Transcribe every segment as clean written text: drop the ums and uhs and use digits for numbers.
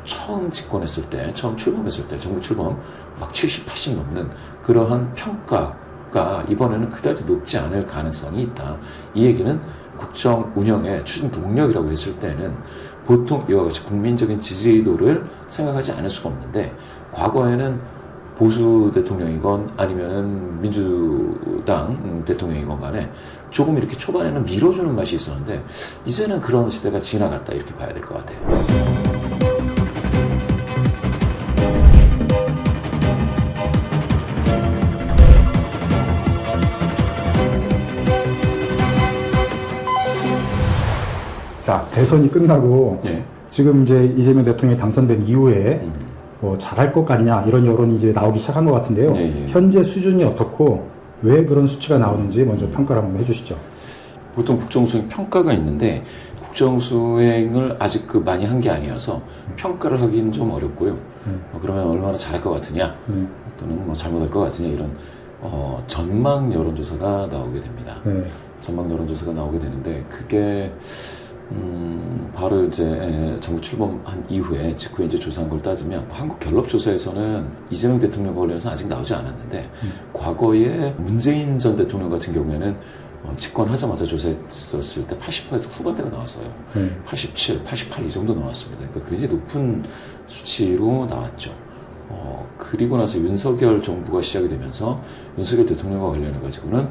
처음 집권했을 때, 처음 출범했을 때, 정부 출범 막 70, 80 넘는 그러한 평가가 이번에는 그다지 높지 않을 가능성이 있다. 이 얘기는 국정 운영의 추진 동력이라고 했을 때는 보통 이와 같이 국민적인 지지도를 생각하지 않을 수가 없는데, 과거에는 보수 대통령이건 아니면은 민주당 대통령이건 간에 조금 이렇게 초반에는 밀어주는 맛이 있었는데, 이제는 그런 시대가 지나갔다 이렇게 봐야 될 것 같아요. 자, 대선이 끝나고 예. 지금 이제 이재명 대통령이 당선된 이후에 뭐 잘할 것 같냐 이런 여론이 이제 나오기 시작한 것 같은데요. 예. 현재 수준이 어떻고 왜 그런 수치가 나오는지 먼저 평가를 한번 해주시죠. 보통 국정수행 평가가 있는데 국정수행을 아직 많이 한 게 아니어서 평가를 하기는 좀 어렵고요. 그러면 얼마나 잘할 것 같으냐 또는 뭐 잘못할 것 같으냐 이런 전망 여론조사가 나오게 됩니다. 전망 여론조사가 나오게 되는데 그게 바로 이제 정부 출범한 이후에 직후에 이제 조사한 걸 따지면 한국 갤럽 조사에서는 이재명 대통령과 관련해서 아직 나오지 않았는데 과거에 문재인 전 대통령 같은 경우에는 집권하자마자 조사했었을 때 80% 후반대가 나왔어요. 87, 88 이 정도 나왔습니다. 그러니까 굉장히 높은 수치로 나왔죠. 그리고 나서 윤석열 정부가 시작이 되면서 윤석열 대통령과 관련해 가지고는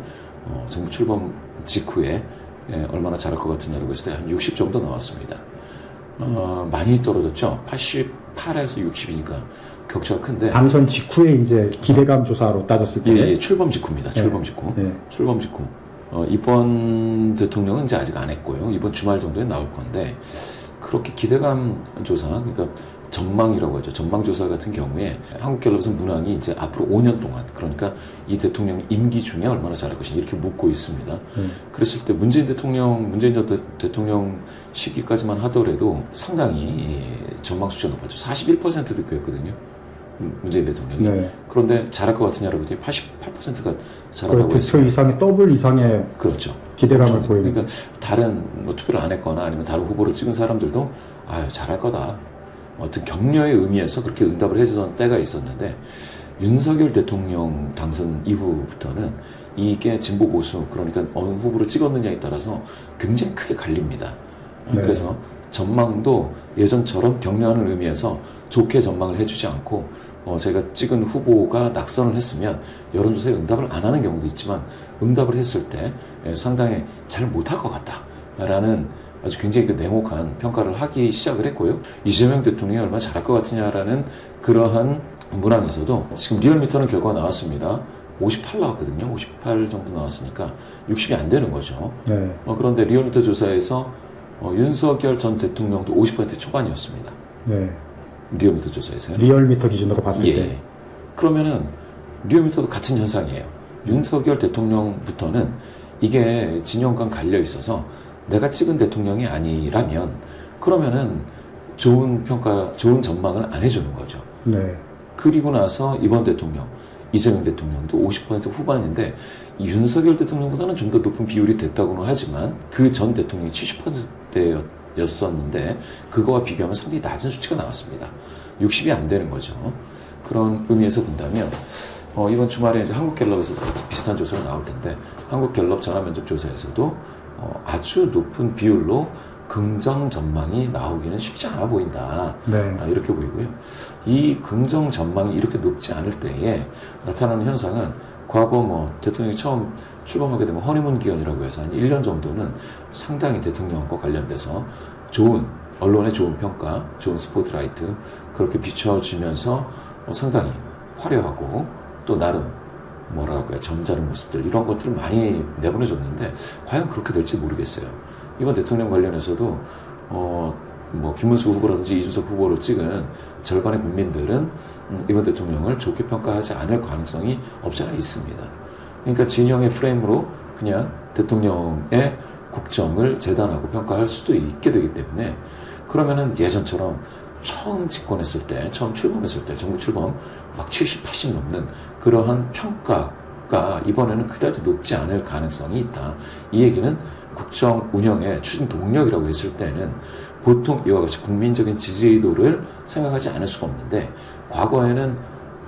정부 출범 직후에 얼마나 잘할 것 같으냐라고 했을 때 한 60 정도 나왔습니다. 많이 떨어졌죠. 88에서 60이니까 격차가 큰데. 당선 직후에 이제 기대감 조사로 따졌을 때. 예, 출범 직후입니다. 출범 직후. 출범 직후. 이번 대통령은 이제 아직 안 했고요. 이번 주말 정도에 나올 건데, 그렇게 기대감 조사, 그러니까 전망이라고 하죠. 전망조사 같은 경우에 한국갤럽에서 문항이 이제 앞으로 5년 동안, 그러니까 이 대통령 임기 중에 얼마나 잘할 것이냐 이렇게 묻고 있습니다. 그랬을 때 문재인 전 대통령 시기까지만 하더라도 상당히 전망 수치가 높았죠. 41% 득표였거든요. 문재인 대통령이. 그런데 잘할 것 같으냐라고 했더니 88%가 잘한다고 그 득표 이상의 더블 이상의 그렇죠. 기대감을 그렇죠. 보이는. 그러니까 다른 투표를 안 했거나 아니면 다른 후보를 찍은 사람들도 아유 잘할 거다. 어떤 격려의 의미에서 그렇게 응답을 해주던 때가 있었는데, 윤석열 대통령 당선 이후부터는 이게 진보 보수, 그러니까 어느 후보를 찍었느냐에 따라서 굉장히 크게 갈립니다. 그래서 전망도 예전처럼 격려하는 의미에서 좋게 전망을 해주지 않고 제가 찍은 후보가 낙선을 했으면 여론조사에 응답을 안 하는 경우도 있지만 응답을 했을 때 상당히 잘 못할 것 같다라는 아주 굉장히 냉혹한 평가를 하기 시작을 했고요. 이재명 대통령이 얼마나 잘할 것 같으냐라는 그러한 문항에서도 지금 리얼미터는 결과가 나왔습니다. 58 나왔거든요. 58 정도 나왔으니까 60이 안 되는 거죠. 그런데 리얼미터 조사에서 윤석열 전 대통령도 50% 초반이었습니다. 리얼미터 조사에서요. 리얼미터 기준으로 봤을 때. 그러면은 리얼미터도 같은 현상이에요. 윤석열 대통령부터는 이게 진영과 갈려 있어서 내가 찍은 대통령이 아니라면 그러면은 좋은 평가, 좋은 전망을 안 해주는 거죠. 그리고 나서 이번 대통령, 이재명 대통령도 50% 후반인데 이 윤석열 대통령보다는 좀 더 높은 비율이 됐다고는 하지만 그 전 대통령이 70%였었는데 그거와 비교하면 상당히 낮은 수치가 나왔습니다. 60이 안 되는 거죠. 그런 의미에서 본다면 이번 주말에 이제 한국갤럽에서 비슷한 조사가 나올 텐데 한국갤럽 전화면접 조사에서도 아주 높은 비율로 긍정 전망이 나오기는 쉽지 않아 보인다. 이렇게 보이고요. 이 긍정 전망이 이렇게 높지 않을 때에 나타나는 현상은 과거 대통령이 처음 출범하게 되면 허니문 기간이라고 해서 한 1년 정도는 상당히 대통령과 관련돼서 좋은 언론의 좋은 평가, 좋은 스포트라이트 그렇게 비춰지면서 상당히 화려하고 또 나름 뭐랄까요, 점잖은 모습들 이런 것들을 많이 내보내줬는데 과연 그렇게 될지 모르겠어요. 이번 대통령 관련해서도 김문수 후보라든지 이준석 후보를 찍은 절반의 국민들은 이번 대통령을 좋게 평가하지 않을 가능성이 없지 않아 있습니다. 그러니까 진영의 프레임으로 그냥 대통령의 국정을 재단하고 평가할 수도 있게 되기 때문에 그러면은 예전처럼 처음 집권했을 때, 처음 출범했을 때, 정부 출범 막 70, 80 넘는 그러한 평가가 이번에는 그다지 높지 않을 가능성이 있다. 이 얘기는 국정 운영의 추진 동력이라고 했을 때는 보통 이와 같이 국민적인 지지도를 생각하지 않을 수가 없는데 과거에는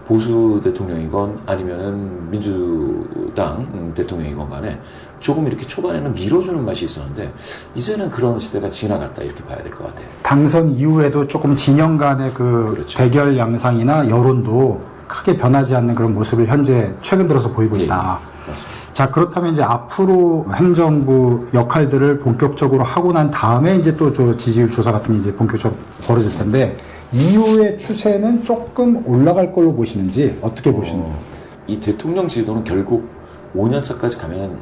보수 대통령이건 아니면은 민주당 대통령이건 간에 조금 이렇게 초반에는 밀어주는 맛이 있었는데 이제는 그런 시대가 지나갔다 이렇게 봐야 될 것 같아요. 당선 이후에도 조금 진영 간의 그 그렇죠. 대결 양상이나 여론도 크게 변하지 않는 그런 모습을 현재 최근 들어서 보이고 있다. 맞습니다. 자, 그렇다면 이제 앞으로 행정부 역할들을 본격적으로 하고 난 다음에 이제 또 저 지지율 조사 같은 게 이제 본격적으로 벌어질 텐데 이후의 추세는 조금 올라갈 걸로 보시는지 어떻게 보시는지? 이 대통령 지지도는 결국 5년 차까지 가면은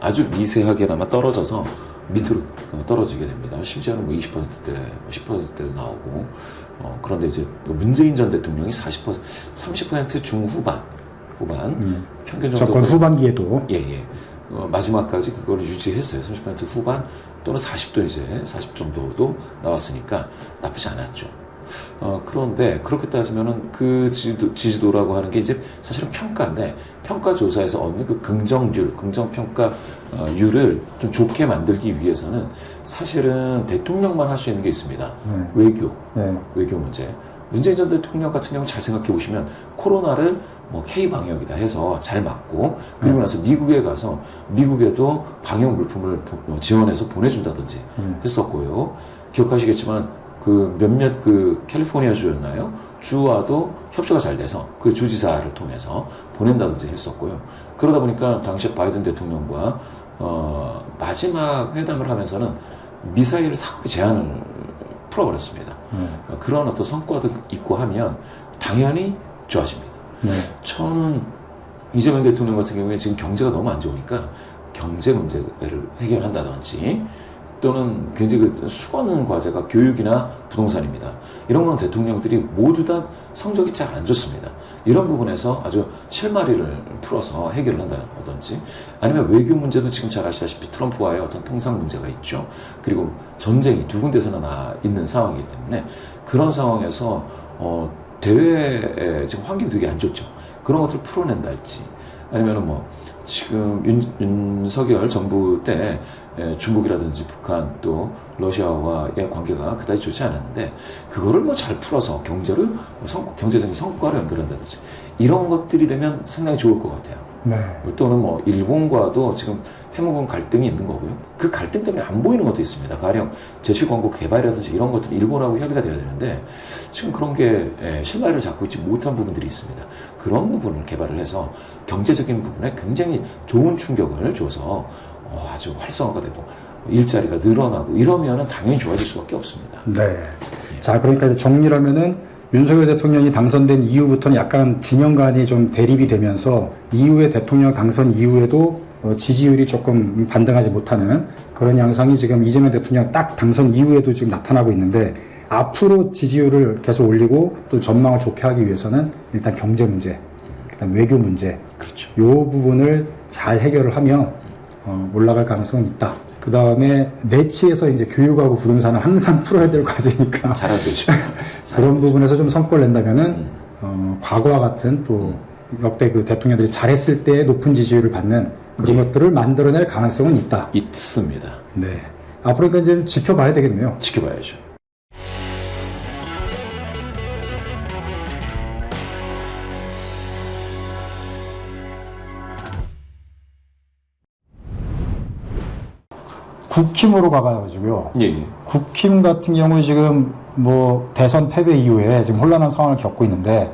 아주 미세하게나마 떨어져서 밑으로 떨어지게 됩니다. 심지어는 뭐 20%대, 10%대도 나오고 그런데 이제 문재인 전 대통령이 30% 중후반 평균 정도 정권 후반기에도 예. 마지막까지 그걸 유지했어요. 30% 후반 또는 40도 이제 40 정도도 나왔으니까 나쁘지 않았죠. 그런데 그렇게 따지면은 그 지지도라고 하는 게 이제 사실은 평가인데 평가조사에서 얻는 그 긍정률, 긍정평가율을 좀 좋게 만들기 위해서는 사실은 대통령만 할 수 있는 게 있습니다. 외교 문제. 문재인 전 대통령 같은 경우 잘 생각해 보시면 코로나를 뭐 K-방역이다 해서 잘 막고 그리고 나서 미국에 가서 미국에도 방역 물품을 지원해서 보내준다든지 했었고요. 기억하시겠지만 그 몇몇 그 캘리포니아 주였나요? 주와도 협조가 잘 돼서 그 주지사를 통해서 보낸다든지 했었고요. 그러다 보니까 당시 바이든 대통령과 마지막 회담을 하면서는 미사일 사거리 제한을 풀어버렸습니다. 그런 어떤 성과도 있고 하면 당연히 좋아집니다. 저는 이재명 대통령 같은 경우에 지금 경제가 너무 안 좋으니까 경제 문제를 해결한다든지 또는 굉장히 그 수건 과제가 교육이나 부동산입니다. 이런 건 대통령들이 모두 다 성적이 잘 안 좋습니다. 이런 부분에서 아주 실마리를 풀어서 해결을 한다든지 아니면 외교 문제도 지금 잘 아시다시피 트럼프와의 어떤 통상 문제가 있죠. 그리고 전쟁이 두 군데서나 있는 상황이기 때문에 그런 상황에서 대외에 지금 환경이 되게 안 좋죠. 그런 것들을 풀어낸달지 아니면은 뭐 지금 윤석열 정부 때 중국이라든지 북한 또 러시아와의 관계가 그다지 좋지 않았는데 그거를 뭐 잘 풀어서 경제적인 성과로 연결한다든지 이런 것들이 되면 상당히 좋을 것 같아요. 또는 뭐 일본과도 지금 해묵은 갈등이 있는 거고요. 그 갈등 때문에 안 보이는 것도 있습니다. 가령 제출 광고 개발이라든지 이런 것들이 일본하고 협의가 돼야 되는데 지금 그런 게 실마리를 잡고 있지 못한 부분들이 있습니다. 그런 부분을 개발을 해서 경제적인 부분에 굉장히 좋은 충격을 줘서 아주 활성화가 되고 일자리가 늘어나고 이러면은 당연히 좋아질 수밖에 없습니다. 자, 그러니까 이제 정리를 하면은 윤석열 대통령이 당선된 이후부터는 약간 진영 간이 좀 대립이 되면서 이후에 대통령 당선 이후에도 지지율이 조금 반등하지 못하는 그런 양상이 지금 이재명 대통령 딱 당선 이후에도 지금 나타나고 있는데 앞으로 지지율을 계속 올리고 또 전망을 좋게 하기 위해서는 일단 경제 문제, 그다음 외교 문제, 그렇죠. 이 부분을 잘 해결을 하면 올라갈 가능성은 있다. 그 다음에 내치에서 이제 교육하고 부동산은 항상 풀어야 될 과제니까. 잘안 되죠. 그런 부분에서 좀 성과를 낸다면은, 과거와 같은 또 역대 그 대통령들이 잘했을 때 높은 지지율을 받는 그런 것들을 만들어낼 가능성은 있다. 있습니다. 앞으로 그러니까 이제 지켜봐야 되겠네요. 지켜봐야죠. 국힘으로 가가지고요. 예. 국힘 같은 경우에 지금 뭐 대선 패배 이후에 지금 혼란한 상황을 겪고 있는데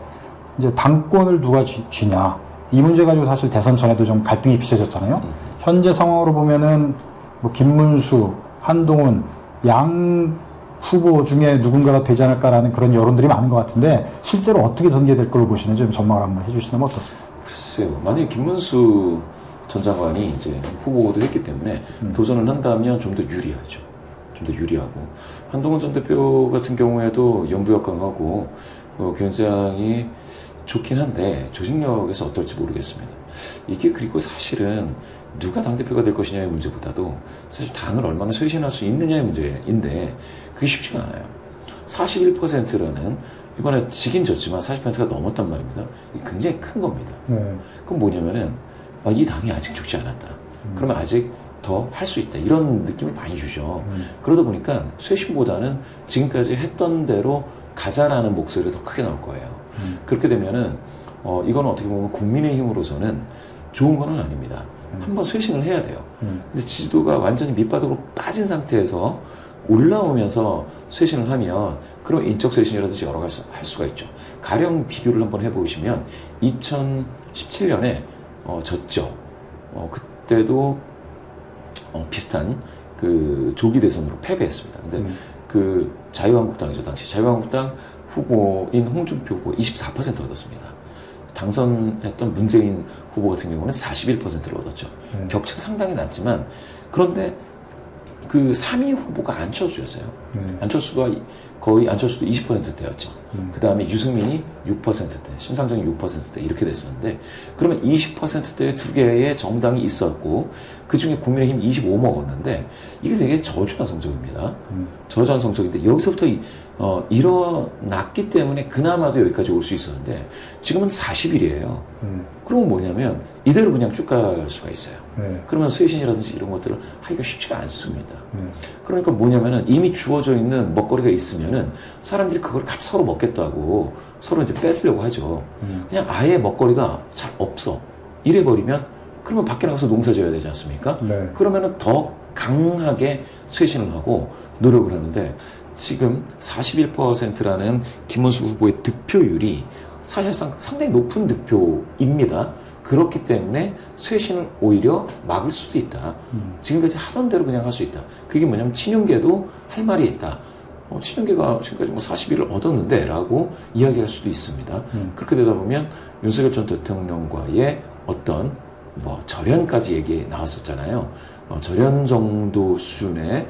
이제 당권을 누가 쥐냐 이 문제 가지고 사실 대선 전에도 좀 갈등이 빚어졌잖아요. 현재 상황으로 보면은 뭐 김문수, 한동훈 양 후보 중에 누군가가 되지 않을까라는 그런 여론들이 많은 것 같은데 실제로 어떻게 전개될 걸로 보시는지 좀 전망을 한번 해주시면 어떻습니까? 글쎄요. 만약에 김문수 전 장관이 이제 후보도 했기 때문에 도전을 한다면 좀 더 유리하죠. 좀 더 유리하고 한동훈 전 대표 같은 경우에도 연부역강하고 굉장히 좋긴 한데 조직력에서 어떨지 모르겠습니다. 이게 그리고 사실은 누가 당대표가 될 것이냐의 문제보다도 사실 당을 얼마나 쇄신할 수 있느냐의 문제인데 그게 쉽지가 않아요. 41%라는 이번에 지긴 졌지만 40%가 넘었단 말입니다. 이게 굉장히 큰 겁니다. 그건 뭐냐면은 이 당이 아직 죽지 않았다. 그러면 아직 더 할 수 있다. 이런 느낌을 많이 주죠. 그러다 보니까 쇄신보다는 지금까지 했던 대로 가자라는 목소리가 더 크게 나올 거예요. 그렇게 되면은 이건 어떻게 보면 국민의힘으로서는 좋은 건 아닙니다. 한번 쇄신을 해야 돼요. 근데 지지도가 완전히 밑바닥으로 빠진 상태에서 올라오면서 쇄신을 하면 그럼 인적 쇄신이라든지 여러 가지 할 수가 있죠. 가령 비교를 한번 해보시면 2017년에 졌죠. 그때도 비슷한 그 조기 대선으로 패배했습니다. 근데 그 자유한국당이죠. 당시 자유한국당 후보인 홍준표 후보 24% 얻었습니다. 당선했던 문재인 후보 같은 경우는 41%를 얻었죠. 격차가 상당히 낮지만 그런데 그 3위 후보가 안철수였어요. 안철수가 거의 안철수도 20%대였죠. 그 다음에 유승민이 6%대, 심상정이 6%대 이렇게 됐었는데 그러면 20%대 두 개의 정당이 있었고 그 중에 국민의힘 25 먹었는데 이게 되게 저조한 성적입니다. 저조한 성적인데 여기서부터 일어났기 때문에 그나마도 여기까지 올 수 있었는데 지금은 40일이에요. 그러면 뭐냐면 이대로 그냥 쭉 갈 수가 있어요. 그러면 쇄신이라든지 이런 것들을 하기가 쉽지가 않습니다. 그러니까 뭐냐면은 이미 주어져 있는 먹거리가 있으면은 사람들이 그걸 같이 서로 먹겠다고 서로 이제 뺏으려고 하죠. 그냥 아예 먹거리가 잘 없어. 이래버리면 그러면 밖에 나가서 농사 지어야 되지 않습니까? 네. 그러면은 더 강하게 쇄신을 하고 노력을 하는데 지금 41%라는 김문수 후보의 득표율이 사실상 상당히 높은 득표입니다. 그렇기 때문에 쇄신을 오히려 막을 수도 있다. 지금까지 하던 대로 그냥 할 수 있다. 그게 뭐냐면 친윤계도 할 말이 있다. 친윤계가 지금까지 뭐 41을 얻었는데 라고 이야기할 수도 있습니다. 그렇게 되다 보면 윤석열 전 대통령과의 어떤 뭐 절연까지 얘기 나왔었잖아요. 절연 정도 수준의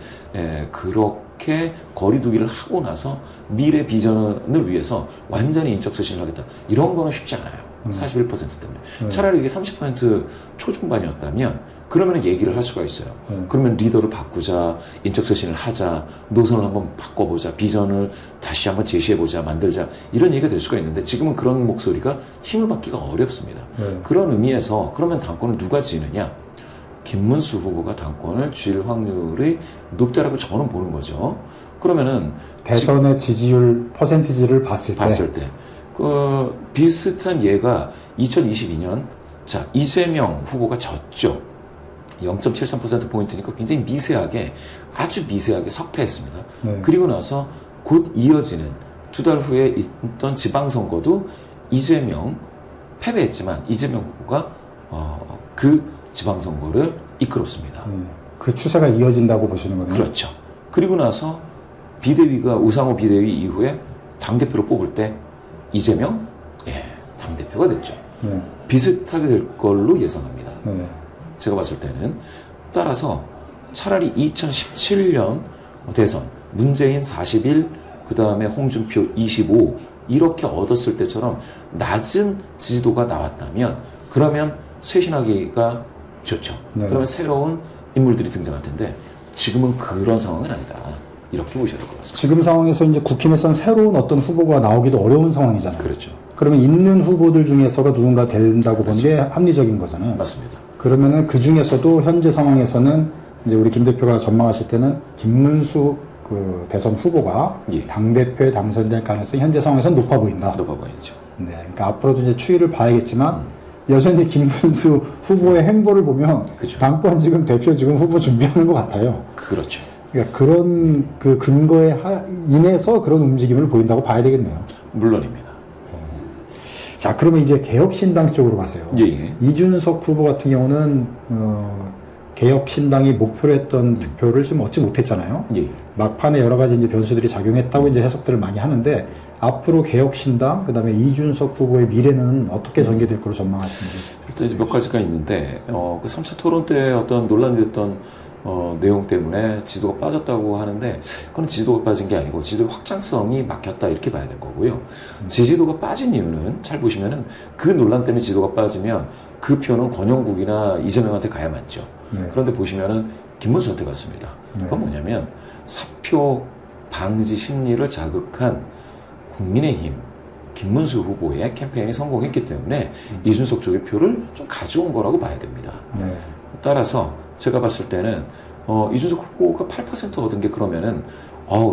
그렇게 거리두기를 하고 나서 미래 비전을 위해서 완전히 인적 쇄신을 하겠다. 이런 거는 쉽지 않아요. 41% 때문에. 차라리 이게 30% 초중반이었다면 그러면 얘기를 할 수가 있어요. 그러면 리더를 바꾸자, 인적 쇄신을 하자, 노선을 한번 바꿔보자, 비전을 다시 한번 제시해보자, 만들자 이런 얘기가 될 수가 있는데 지금은 그런 목소리가 힘을 받기가 어렵습니다. 그런 의미에서 그러면 당권을 누가 지느냐? 김문수 후보가 당권을 쥘 확률이 높다라고 저는 보는 거죠. 그러면은 대선의 지지율 퍼센티지를 봤을 때 그 비슷한 예가 2022년 자 이재명 후보가 졌죠. 0.73%포인트니까 굉장히 미세하게 아주 미세하게 석패했습니다. 그리고 나서 곧 이어지는 두 달 후에 있던 지방선거도 이재명 패배했지만 이재명 후보가 그 지방선거를 이끌었습니다. 그 추세가 이어진다고 보시는 거네요. 그렇죠. 그리고 나서 비대위가 우상호 비대위 이후에 당대표로 뽑을 때 이재명 당대표가 됐죠. 비슷하게 될 걸로 예상합니다. 제가 봤을 때는 따라서 차라리 2017년 대선 문재인 41, 그 다음에 홍준표 25 이렇게 얻었을 때처럼 낮은 지지도가 나왔다면 그러면 쇄신하기가 좋죠. 그러면 새로운 인물들이 등장할 텐데 지금은 그런 상황은 아니다. 이렇게 보셔야 될 것 같습니다. 지금 상황에서 이제 국힘에서는 새로운 어떤 후보가 나오기도 어려운 상황이잖아요. 그렇죠. 그러면 있는 후보들 중에서가 누군가 된다고 보는 게 합리적인 거잖아요. 맞습니다. 그러면은 그 중에서도 현재 상황에서는 이제 우리 김 대표가 전망하실 때는 김문수 그 대선 후보가 당대표에 당선될 가능성이 현재 상황에서는 높아 보인다. 높아 보이죠. 네. 그러니까 앞으로도 이제 추이를 봐야겠지만 여전히 김문수 후보의 행보를 보면 그렇죠. 당권 지금 대표 지금 후보 준비하는 것 같아요. 그렇죠. 그러니까 그런 그 근거에 인해서 그런 움직임을 보인다고 봐야 되겠네요. 물론입니다. 자, 그러면 이제 개혁신당 쪽으로 가세요. 이준석 후보 같은 경우는 개혁신당이 목표로 했던 득표를 지금 얻지 못했잖아요. 막판에 여러 가지 이제 변수들이 작용했다고 이제 해석들을 많이 하는데 앞으로 개혁신당 그다음에 이준석 후보의 미래는 어떻게 전개될 거로 전망하시는지. 일단 이제 몇 가지가 있는데 그 3차 토론 때 어떤 논란이 됐던 내용 때문에 지도가 빠졌다고 하는데 그건 지도가 빠진 게 아니고 지도의 확장성이 막혔다 이렇게 봐야 될 거고요. 지지도가 빠진 이유는 잘 보시면은 그 논란 때문에 지도가 빠지면 그 표는 권영국이나 이재명한테 가야 맞죠. 그런데 보시면은 김문수한테 갔습니다. 그건 뭐냐면 사표 방지 심리를 자극한 국민의힘 김문수 후보의 캠페인이 성공했기 때문에 이준석 쪽의 표를 좀 가져온 거라고 봐야 됩니다. 따라서 제가 봤을 때는 이준석 후보가 8% 얻은 게 그러면은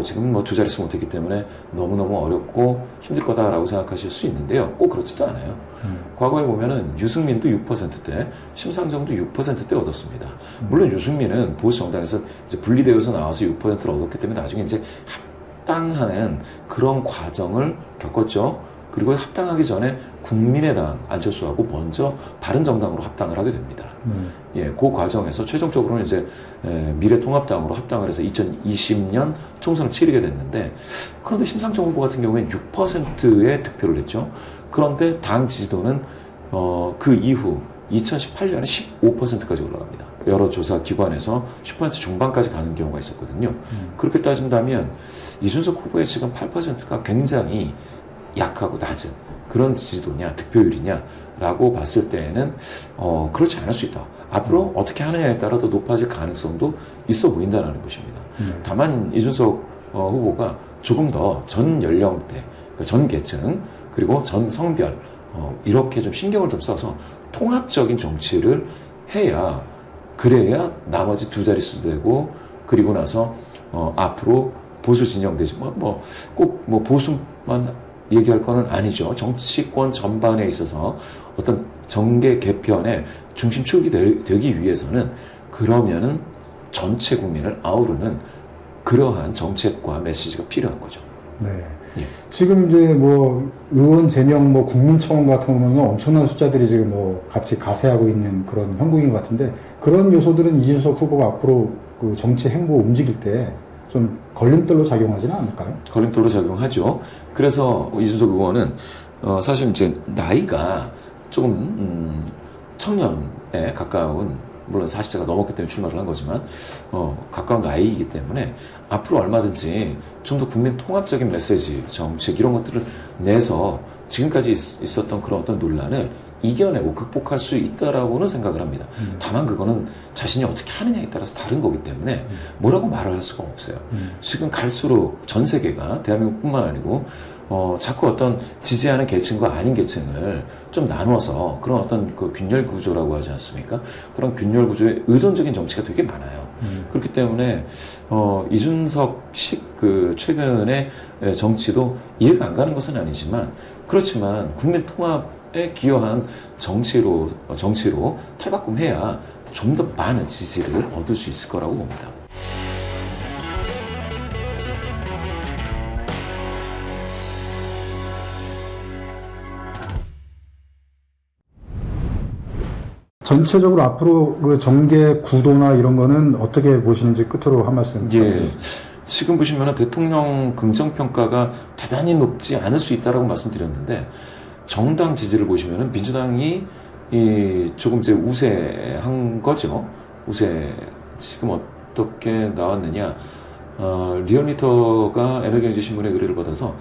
지금 뭐 두 자릿수 못했기 때문에 너무너무 어렵고 힘들 거다라고 생각하실 수 있는데요. 꼭 그렇지도 않아요. 과거에 보면은 유승민도 6%대, 심상정도 6%대 얻었습니다. 물론 유승민은 보수 정당에서 이제 분리되어서 나와서 6%를 얻었기 때문에 나중에 이제 합당하는 그런 과정을 겪었죠. 그리고 합당하기 전에 국민의당 안철수하고 먼저 바른정당으로 합당을 하게 됩니다. 예, 그 과정에서 최종적으로는 이제 미래통합당으로 합당을 해서 2020년 총선을 치르게 됐는데, 그런데 심상정 후보 같은 경우에는 6%의 득표를 했죠. 그런데 당 지지도는 그 이후 2018년에 15%까지 올라갑니다. 여러 조사 기관에서 10% 중반까지 가는 경우가 있었거든요. 그렇게 따진다면 이준석 후보의 지금 8%가 굉장히 약하고 낮은 그런 지지도냐 득표율이냐라고 봤을 때에는 그렇지 않을 수 있다. 앞으로 어떻게 하느냐에 따라 더 높아질 가능성도 있어 보인다는 것입니다. 다만 이준석 후보가 조금 더 전 연령대, 그러니까 전 계층 그리고 전 성별 이렇게 좀 신경을 좀 써서 통합적인 정치를 해야, 그래야 나머지 두 자릿수 되고, 그리고 나서 앞으로 보수 진영 되지 꼭 보수만 얘기할 거는 아니죠. 정치권 전반에 있어서 어떤 정계 개편의 중심축이 되기 위해서는 그러면은 전체 국민을 아우르는 그러한 정책과 메시지가 필요한 거죠. 네. 예. 지금 이제 뭐 의원 제명 뭐 국민청원 같은 경우는 엄청난 숫자들이 지금 뭐 같이 가세하고 있는 그런 형국인 것 같은데, 그런 요소들은 이준석 후보가 앞으로 그 정치 행보 움직일 때 좀 걸림돌로 작용하지는 않을까요? 걸림돌로 작용하죠. 그래서 이준석 의원은 사실 이제 나이가 조금 청년에 가까운, 물론 40세가 넘었기 때문에 출마를 한 거지만 가까운 나이이기 때문에 앞으로 얼마든지 좀 더 국민 통합적인 메시지, 정책 이런 것들을 내서 지금까지 있었던 그런 어떤 논란을 이겨내고 극복할 수 있다라고는 생각을 합니다. 다만 그거는 자신이 어떻게 하느냐에 따라서 다른 거기 때문에 뭐라고 말을 할 수가 없어요. 지금 갈수록 전 세계가 대한민국뿐만 아니고 자꾸 어떤 지지하는 계층과 아닌 계층을 좀 나눠서 그런 어떤 그 균열 구조라고 하지 않습니까? 그런 균열 구조에 의존적인 정치가 되게 많아요. 그렇기 때문에 이준석식 그 최근의 정치도 이해가 안 가는 것은 아니지만, 그렇지만 국민 통합에 기여한 정치로 탈바꿈해야 좀 더 많은 지지를 얻을 수 있을 거라고 봅니다. 전체적으로 앞으로 그 정계 구도나 이런 거는 어떻게 보시는지 끝으로 한 말씀 부탁드리겠습니다. 지금 보시면 대통령 긍정평가가 대단히 높지 않을 수 있다라고 말씀드렸는데, 정당 지지를 보시면 민주당이 조금 이제 우세한 거죠. 우세. 지금 어떻게 나왔느냐. 리얼미터가 에너지신문의 의뢰를 받아서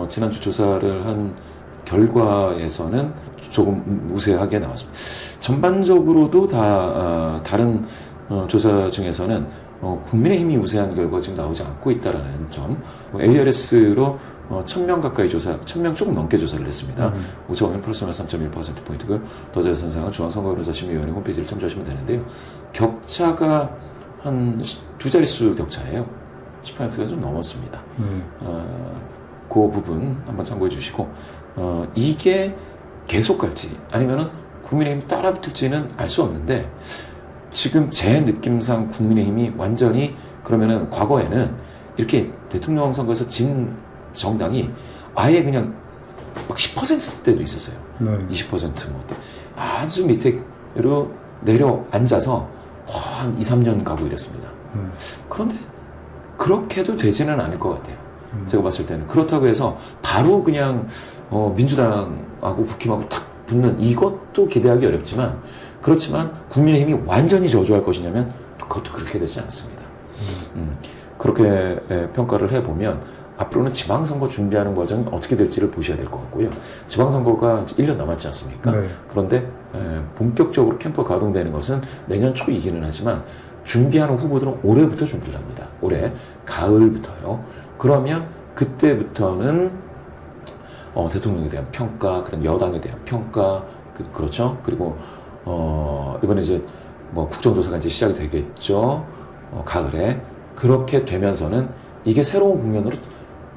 지난주 조사를 한 결과에서는 조금 우세하게 나왔습니다. 전반적으로도 다른 조사 중에서는 국민의힘이 우세한 결과가 지금 나오지 않고 있다는 점. ARS로 1000명 가까이 1000명 조금 넘게 조사를 했습니다. 5.5명 플러스 3.1%포인트고요. 더 자세한 사항은 중앙선거여론조사심의위원회 홈페이지를 참조하시면 되는데요. 격차가 한 두 자릿수 격차예요. 10%가 좀 넘었습니다. 그 부분 한번 참고해 주시고, 이게 계속 갈지 아니면은 국민의힘이 따라붙을지는 알 수 없는데, 지금 제 느낌상 국민의힘이 완전히, 그러면은 과거에는 이렇게 대통령 선거에서 진 정당이 아예 그냥 막 10%대도 있었어요. 네. 20% 뭐 아주 밑으로 내려앉아서 한 2, 3년 가고 이랬습니다. 그런데 그렇게도 되지는 않을 것 같아요. 제가 봤을 때는. 그렇다고 해서 바로 그냥 민주당하고 국힘하고 탁 붙는 이것도 기대하기 어렵지만, 그렇지만 국민의힘이 완전히 저주할 것이냐면 그것도 그렇게 되지 않습니다. 그렇게 평가를 해보면 앞으로는 지방선거 준비하는 과정이 어떻게 될지를 보셔야 될 것 같고요. 지방선거가 이제 1년 남았지 않습니까? 네. 그런데 본격적으로 캠프가 가동되는 것은 내년 초이기는 하지만, 준비하는 후보들은 올해부터 준비를 합니다. 올해 가을부터요. 그러면 그때부터는 대통령에 대한 평가, 그다음 여당에 대한 평가, 그렇죠. 그리고 이번에 이제 뭐 국정조사가 이제 시작이 되겠죠. 가을에. 그렇게 되면서는 이게 새로운 국면으로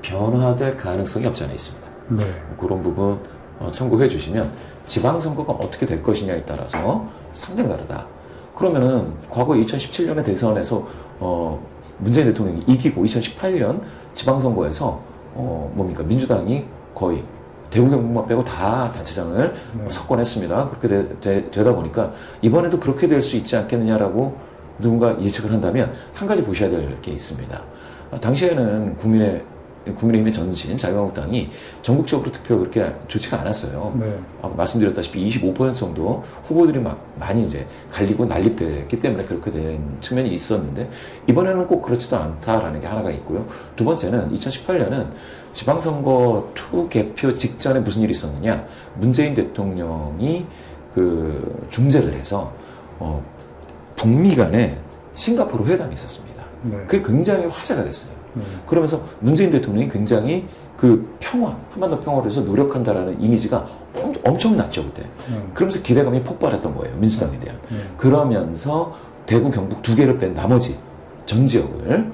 변화될 가능성이 없지 않아 있습니다. 네. 그런 부분 참고해 주시면 지방선거가 어떻게 될 것이냐에 따라서 상당히 다르다. 그러면은 과거 2017년의 대선에서 문재인 대통령이 이기고 2018년 지방선거에서 뭡니까 민주당이 거의 대구 경북만 빼고 다 단체장을 석권했습니다. 그렇게 되다 보니까 이번에도 그렇게 될 수 있지 않겠느냐라고 누군가 예측을 한다면 한 가지 보셔야 될 게 있습니다. 당시에는 국민의힘의 전신 자유한국당이 전국적으로 투표 그렇게 좋지가 않았어요. 네. 말씀드렸다시피 25% 정도 후보들이 많이 이제 갈리고 난립됐기 때문에 그렇게 된 측면이 있었는데 이번에는 꼭 그렇지도 않다라는 게 하나가 있고요. 두 번째는 2018년은 지방선거 투개표 직전에 무슨 일이 있었느냐? 문재인 대통령이 그 중재를 해서 북미 간에 싱가포르 회담이 있었습니다. 네. 그게 굉장히 화제가 됐어요. 그러면서 문재인 대통령이 굉장히 그 평화, 한반도 평화를 위해서 노력한다라는 이미지가 엄청났죠, 그때. 그러면서 기대감이 폭발했던 거예요, 민주당에 대한. 그러면서 대구, 경북 두 개를 뺀 나머지 전 지역을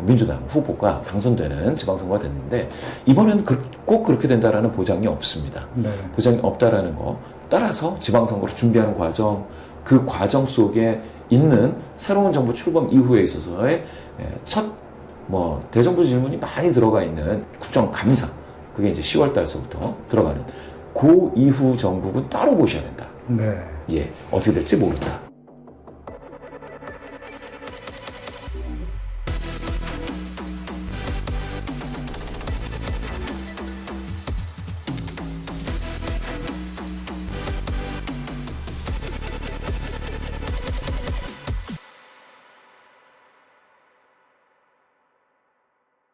민주당 후보가 당선되는 지방선거가 됐는데 이번에는 꼭 그렇게 된다라는 보장이 없습니다. 네. 보장이 없다라는 거. 따라서 지방선거를 준비하는 과정, 그 과정 속에 있는 새로운 정부 출범 이후에 있어서의 첫 대정부 질문이 많이 들어가 있는 국정감사, 그게 이제 10월 달서부터 들어가는 그 이후 정국은 따로 보셔야 된다. 네. 예, 어떻게 될지 모른다.